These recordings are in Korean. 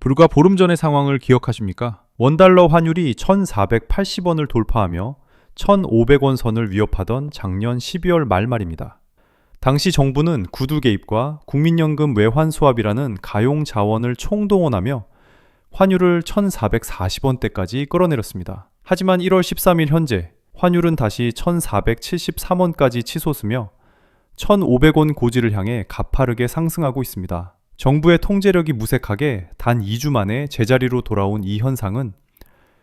불과 보름 전의 상황을 기억하십니까? 원달러 환율이 1,480원을 돌파하며 1,500원 선을 위협하던 작년 12월 말입니다. 당시 정부는 구두 개입과 국민연금 외환 수합이라는 가용 자원을 총동원하며 환율을 1,440원대까지 끌어내렸습니다. 하지만 1월 13일 현재 환율은 다시 1,473원까지 치솟으며 1,500원 고지를 향해 가파르게 상승하고 있습니다. 정부의 통제력이 무색하게 단 2주 만에 제자리로 돌아온 이 현상은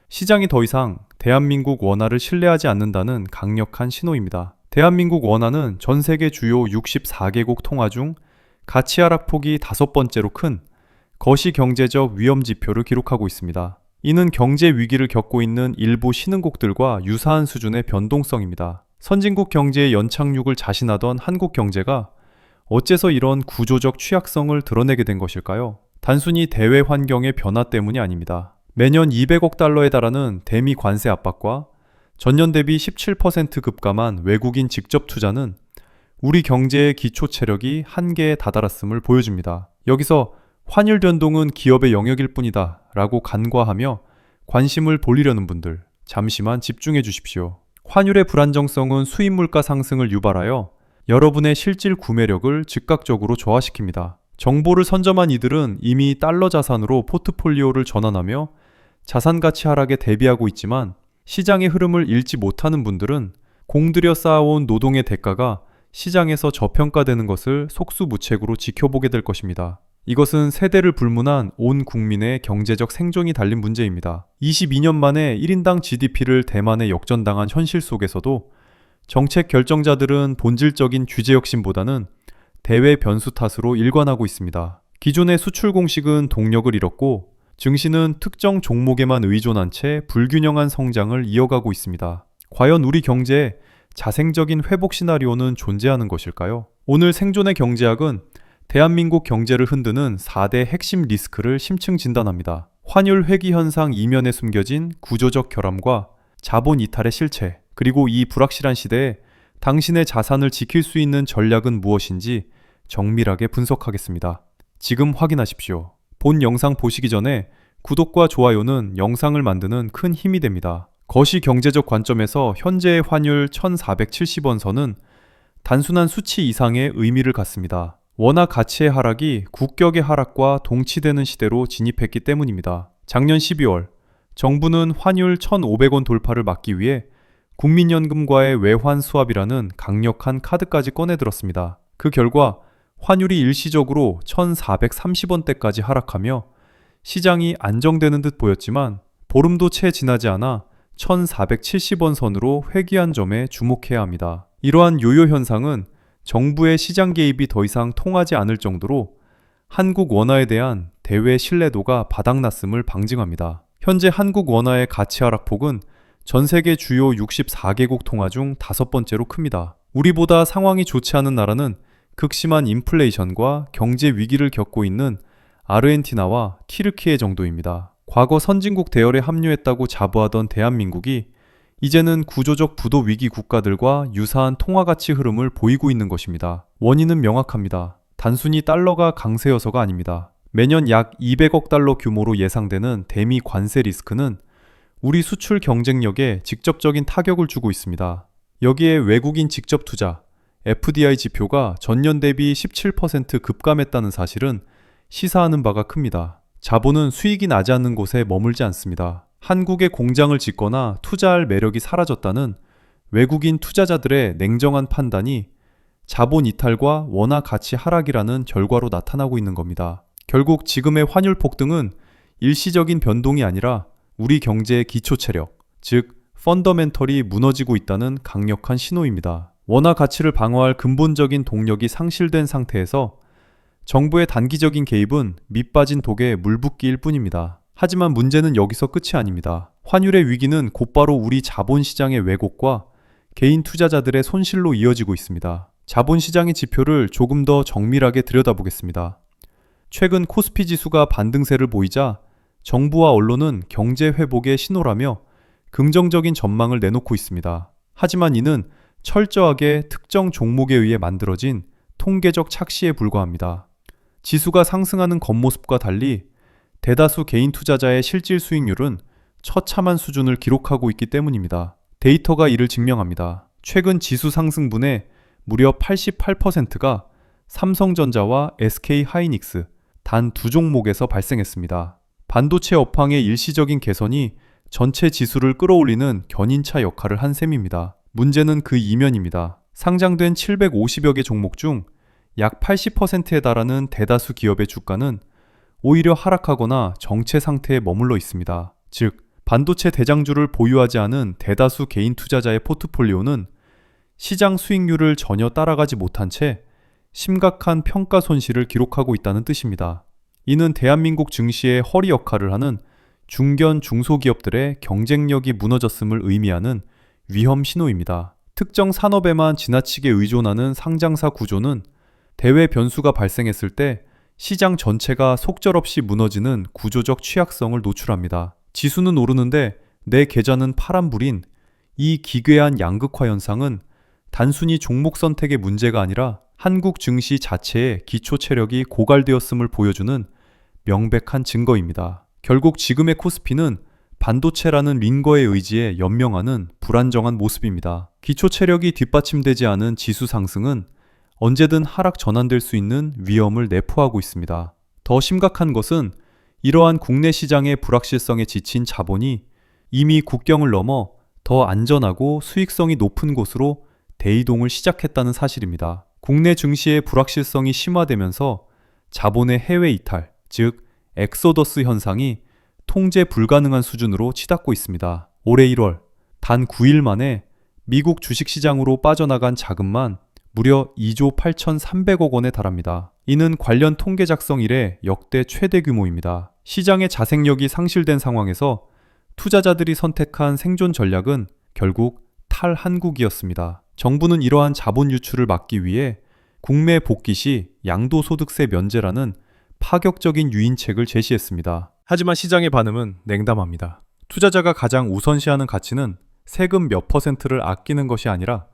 시장이 더 이상 대한민국 원화를 신뢰하지 않는다는 강력한 신호입니다. 대한민국 원화는 전 세계 주요 64개국 통화 중 가치 하락폭이 5번째로 큰 거시 경제적 위험 지표를 기록하고 있습니다. 이는 경제 위기를 겪고 있는 일부 신흥국들과 유사한 수준의 변동성입니다. 선진국 경제의 연착륙을 자신하던 한국 경제가 어째서 이런 구조적 취약성을 드러내게 된 것일까요? 단순히 대외 환경의 변화 때문이 아닙니다. 매년 200억 달러에 달하는 대미 관세 압박과 전년 대비 17% 급감한 외국인 직접 투자는 우리 경제의 기초 체력이 한계에 다다랐음을 보여줍니다. 여기서 환율 변동은 기업의 영역일 뿐이다 라고 간과하며 관심을 돌리려는 분들, 잠시만 집중해 주십시오. 환율의 불안정성은 수입 물가 상승을 유발하여 여러분의 실질 구매력을 즉각적으로 저하시킵니다. 정보를 선점한 이들은 이미 달러 자산으로 포트폴리오를 전환하며 자산 가치 하락에 대비하고 있지만 시장의 흐름을 읽지 못하는 분들은 공들여 쌓아온 노동의 대가가 시장에서 저평가되는 것을 속수무책으로 지켜보게 될 것입니다. 이것은 세대를 불문한 온 국민의 경제적 생존이 달린 문제입니다. 22년 만에 1인당 GDP를 대만에 역전당한 현실 속에서도 정책 결정자들은 본질적인 규제 혁신보다는 대외 변수 탓으로 일관하고 있습니다. 기존의 수출 공식은 동력을 잃었고 증시는 특정 종목에만 의존한 채 불균형한 성장을 이어가고 있습니다. 과연 우리 경제에 자생적인 회복 시나리오는 존재하는 것일까요? 오늘 생존의 경제학은 대한민국 경제를 흔드는 4대 핵심 리스크를 심층 진단합니다. 환율 회귀 현상 이면에 숨겨진 구조적 결함과 자본 이탈의 실체, 그리고 이 불확실한 시대에 당신의 자산을 지킬 수 있는 전략은 무엇인지 정밀하게 분석하겠습니다. 지금 확인하십시오. 본 영상 보시기 전에 구독과 좋아요는 영상을 만드는 큰 힘이 됩니다. 거시 경제적 관점에서 현재의 환율 1,470원 선은 단순한 수치 이상의 의미를 갖습니다. 원화 가치의 하락이 국격의 하락과 동치되는 시대로 진입했기 때문입니다. 작년 12월 정부는 환율 1,500원 돌파를 막기 위해 국민연금과의 외환 수합이라는 강력한 카드까지 꺼내들었습니다. 그 결과 환율이 일시적으로 1,430원대까지 하락하며 시장이 안정되는 듯 보였지만 보름도 채 지나지 않아 1,470원 선으로 회귀한 점에 주목해야 합니다. 이러한 요요 현상은 정부의 시장 개입이 더 이상 통하지 않을 정도로 한국 원화에 대한 대외 신뢰도가 바닥났음을 방증합니다. 현재 한국 원화의 가치 하락폭은 전 세계 주요 64개국 통화 중 5번째로 큽니다. 우리보다 상황이 좋지 않은 나라는 극심한 인플레이션과 경제 위기를 겪고 있는 아르헨티나와 튀르키예 정도입니다. 과거 선진국 대열에 합류했다고 자부하던 대한민국이 이제는 구조적 부도 위기 국가들과 유사한 통화 가치 흐름을 보이고 있는 것입니다. 원인은 명확합니다. 단순히 달러가 강세여서가 아닙니다. 매년 약 200억 달러 규모로 예상되는 대미 관세 리스크는 우리 수출 경쟁력에 직접적인 타격을 주고 있습니다. 여기에 외국인 직접 투자, FDI 지표가 전년 대비 17% 급감했다는 사실은 시사하는 바가 큽니다. 자본은 수익이 나지 않는 곳에 머물지 않습니다. 한국에 공장을 짓거나 투자할 매력이 사라졌다는 외국인 투자자들의 냉정한 판단이 자본 이탈과 원화 가치 하락이라는 결과로 나타나고 있는 겁니다. 결국 지금의 환율 폭등은 일시적인 변동이 아니라 우리 경제의 기초 체력, 즉 펀더멘털이 무너지고 있다는 강력한 신호입니다. 원화 가치를 방어할 근본적인 동력이 상실된 상태에서 정부의 단기적인 개입은 밑빠진 독에 물 붓기일 뿐입니다. 하지만 문제는 여기서 끝이 아닙니다. 환율의 위기는 곧바로 우리 자본시장의 왜곡과 개인 투자자들의 손실로 이어지고 있습니다. 자본시장의 지표를 조금 더 정밀하게 들여다보겠습니다. 최근 코스피 지수가 반등세를 보이자 정부와 언론은 경제 회복의 신호라며 긍정적인 전망을 내놓고 있습니다. 하지만 이는 철저하게 특정 종목에 의해 만들어진 통계적 착시에 불과합니다. 지수가 상승하는 겉모습과 달리 대다수 개인 투자자의 실질 수익률은 처참한 수준을 기록하고 있기 때문입니다. 데이터가 이를 증명합니다. 최근 지수 상승분의 무려 88%가 삼성전자와 SK하이닉스 단 두 종목에서 발생했습니다. 반도체 업황의 일시적인 개선이 전체 지수를 끌어올리는 견인차 역할을 한 셈입니다. 문제는 그 이면입니다. 상장된 750여 개 종목 중 약 80%에 달하는 대다수 기업의 주가는 오히려 하락하거나 정체 상태에 머물러 있습니다. 즉, 반도체 대장주를 보유하지 않은 대다수 개인 투자자의 포트폴리오는 시장 수익률을 전혀 따라가지 못한 채 심각한 평가 손실을 기록하고 있다는 뜻입니다. 이는 대한민국 증시의 허리 역할을 하는 중견 중소기업들의 경쟁력이 무너졌음을 의미하는 위험 신호입니다. 특정 산업에만 지나치게 의존하는 상장사 구조는 대외 변수가 발생했을 때 시장 전체가 속절없이 무너지는 구조적 취약성을 노출합니다. 지수는 오르는데 내 계좌는 파란불인 이 기괴한 양극화 현상은 단순히 종목 선택의 문제가 아니라 한국 증시 자체의 기초 체력이 고갈되었음을 보여주는 명백한 증거입니다. 결국 지금의 코스피는 반도체라는 링거의 의지에 연명하는 불안정한 모습입니다. 기초 체력이 뒷받침되지 않은 지수 상승은 언제든 하락 전환될 수 있는 위험을 내포하고 있습니다. 더 심각한 것은 이러한 국내 시장의 불확실성에 지친 자본이 이미 국경을 넘어 더 안전하고 수익성이 높은 곳으로 대이동을 시작했다는 사실입니다. 국내 증시의 불확실성이 심화되면서 자본의 해외 이탈, 즉 엑소더스 현상이 통제 불가능한 수준으로 치닫고 있습니다. 올해 1월 단 9일 만에 미국 주식시장으로 빠져나간 자금만 무려 2조 8,300억 원에 달합니다. 이는 관련 통계 작성 이래 역대 최대 규모입니다. 시장의 자생력이 상실된 상황에서 투자자들이 선택한 생존 전략은 결국 탈한국이었습니다. 정부는 이러한 자본 유출을 막기 위해 국내 복귀 시 양도소득세 면제라는 파격적인 유인책을 제시했습니다. 하지만 시장의 반응은 냉담합니다. 투자자가 가장 우선시하는 가치는 세금 몇 %를 아끼는 것이 아니라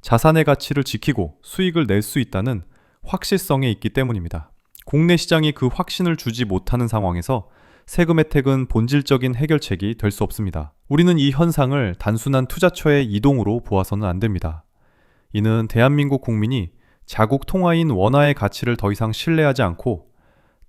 자산의 가치를 지키고 수익을 낼 수 있다는 확실성에 있기 때문입니다. 국내 시장이 그 확신을 주지 못하는 상황에서 세금 혜택은 본질적인 해결책이 될 수 없습니다. 우리는 이 현상을 단순한 투자처의 이동으로 보아서는 안 됩니다. 이는 대한민국 국민이 자국 통화인 원화의 가치를 더 이상 신뢰하지 않고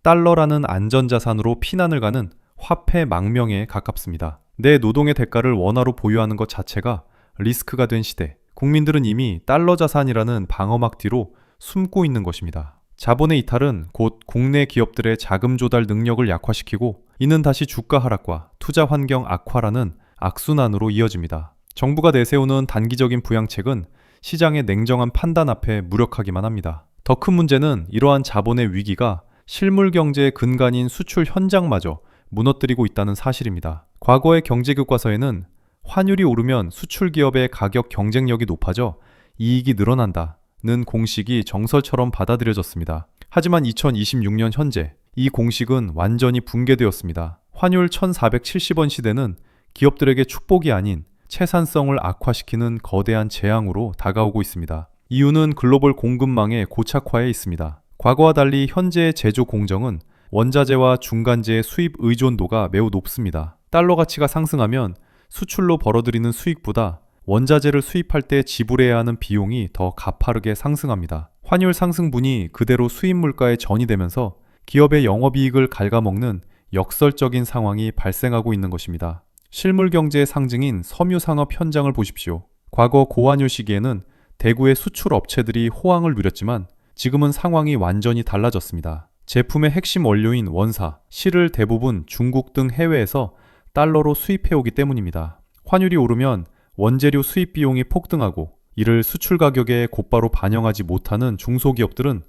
달러라는 안전자산으로 피난을 가는 화폐 망명에 가깝습니다. 내 노동의 대가를 원화로 보유하는 것 자체가 리스크가 된 시대, 국민들은 이미 달러 자산이라는 방어막 뒤로 숨고 있는 것입니다. 자본의 이탈은 곧 국내 기업들의 자금 조달 능력을 약화시키고 이는 다시 주가 하락과 투자 환경 악화라는 악순환으로 이어집니다. 정부가 내세우는 단기적인 부양책은 시장의 냉정한 판단 앞에 무력하기만 합니다. 더 큰 문제는 이러한 자본의 위기가 실물 경제의 근간인 수출 현장마저 무너뜨리고 있다는 사실입니다. 과거의 경제교과서에는 환율이 오르면 수출 기업의 가격 경쟁력이 높아져 이익이 늘어난다는 공식이 정설처럼 받아들여졌습니다. 하지만 2026년 현재 이 공식은 완전히 붕괴되었습니다. 환율 1470원 시대는 기업들에게 축복이 아닌 채산성을 악화시키는 거대한 재앙으로 다가오고 있습니다. 이유는 글로벌 공급망의 고착화에 있습니다. 과거와 달리 현재의 제조 공정은 원자재와 중간재의 수입 의존도가 매우 높습니다. 달러 가치가 상승하면 수출로 벌어들이는 수익보다 원자재를 수입할 때 지불해야 하는 비용이 더 가파르게 상승합니다. 환율 상승분이 그대로 수입 물가에 전이되면서 기업의 영업이익을 갉아먹는 역설적인 상황이 발생하고 있는 것입니다. 실물 경제의 상징인 섬유 산업 현장을 보십시오. 과거 고환율 시기에는 대구의 수출 업체들이 호황을 누렸지만 지금은 상황이 완전히 달라졌습니다. 제품의 핵심 원료인 원사, 실을 대부분 중국 등 해외에서 달러로 수입해오기 때문입니다. 환율이 오르면 원재료 수입 비용이 폭등하고 이를 수출 가격에 곧바로 반영하지 못하는 중소기업들은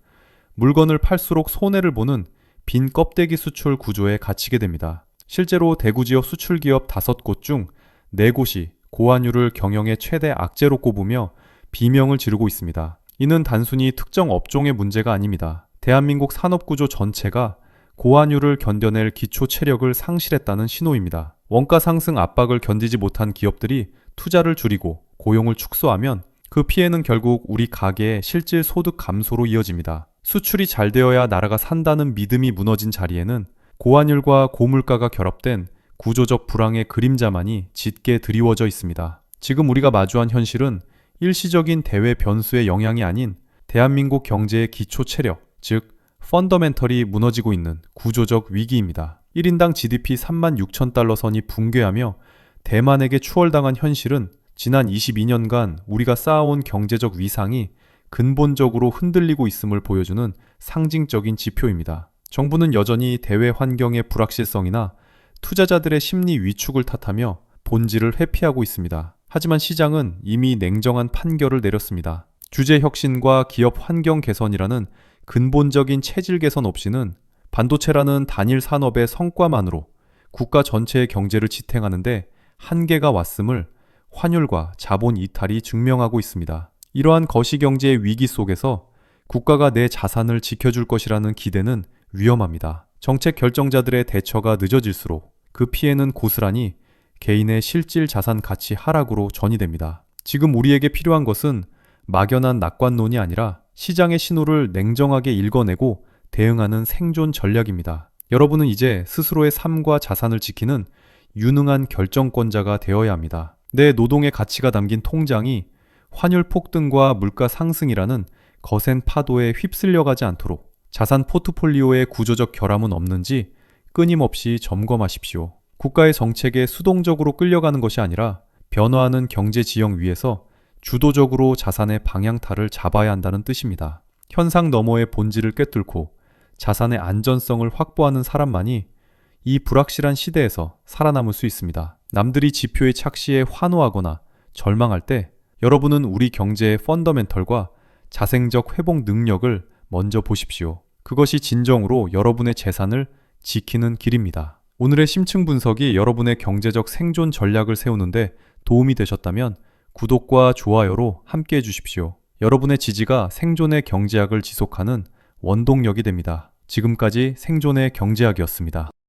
물건을 팔수록 손해를 보는 빈 껍데기 수출 구조에 갇히게 됩니다. 실제로 대구 지역 수출 기업 5곳 중 4곳이 고환율을 경영의 최대 악재로 꼽으며 비명을 지르고 있습니다. 이는 단순히 특정 업종의 문제가 아닙니다. 대한민국 산업구조 전체가 고환율을 견뎌낼 기초 체력을 상실했다는 신호입니다. 원가 상승 압박을 견디지 못한 기업들이 투자를 줄이고 고용을 축소하면 그 피해는 결국 우리 가계의 실질 소득 감소로 이어집니다. 수출이 잘 되어야 나라가 산다는 믿음이 무너진 자리에는 고환율과 고물가가 결합된 구조적 불황의 그림자만이 짙게 드리워져 있습니다. 지금 우리가 마주한 현실은 일시적인 대외 변수의 영향이 아닌 대한민국 경제의 기초 체력, 즉 펀더멘털이 무너지고 있는 구조적 위기입니다. 1인당 GDP 36,000달러 선이 붕괴하며 대만에게 추월당한 현실은 지난 22년간 우리가 쌓아온 경제적 위상이 근본적으로 흔들리고 있음을 보여주는 상징적인 지표입니다. 정부는 여전히 대외 환경의 불확실성이나 투자자들의 심리 위축을 탓하며 본질을 회피하고 있습니다. 하지만 시장은 이미 냉정한 판결을 내렸습니다. 규제 혁신과 기업 환경 개선이라는 근본적인 체질 개선 없이는 반도체라는 단일 산업의 성과만으로 국가 전체의 경제를 지탱하는데 한계가 왔음을 환율과 자본 이탈이 증명하고 있습니다. 이러한 거시경제의 위기 속에서 국가가 내 자산을 지켜줄 것이라는 기대는 위험합니다. 정책 결정자들의 대처가 늦어질수록 그 피해는 고스란히 개인의 실질 자산 가치 하락으로 전이됩니다. 지금 우리에게 필요한 것은 막연한 낙관론이 아니라 시장의 신호를 냉정하게 읽어내고 대응하는 생존 전략입니다. 여러분은 이제 스스로의 삶과 자산을 지키는 유능한 결정권자가 되어야 합니다. 내 노동의 가치가 담긴 통장이 환율 폭등과 물가 상승이라는 거센 파도에 휩쓸려가지 않도록 자산 포트폴리오의 구조적 결함은 없는지 끊임없이 점검하십시오. 국가의 정책에 수동적으로 끌려가는 것이 아니라 변화하는 경제 지형 위에서 주도적으로 자산의 방향타를 잡아야 한다는 뜻입니다. 현상 너머의 본질을 꿰뚫고 자산의 안전성을 확보하는 사람만이 이 불확실한 시대에서 살아남을 수 있습니다. 남들이 지표의 착시에 환호하거나 절망할 때 여러분은 우리 경제의 펀더멘털과 자생적 회복 능력을 먼저 보십시오. 그것이 진정으로 여러분의 재산을 지키는 길입니다. 오늘의 심층 분석이 여러분의 경제적 생존 전략을 세우는데 도움이 되셨다면 구독과 좋아요로 함께 해주십시오. 여러분의 지지가 생존의 경제학을 지속하는 원동력이 됩니다. 지금까지 생존의 경제학이었습니다.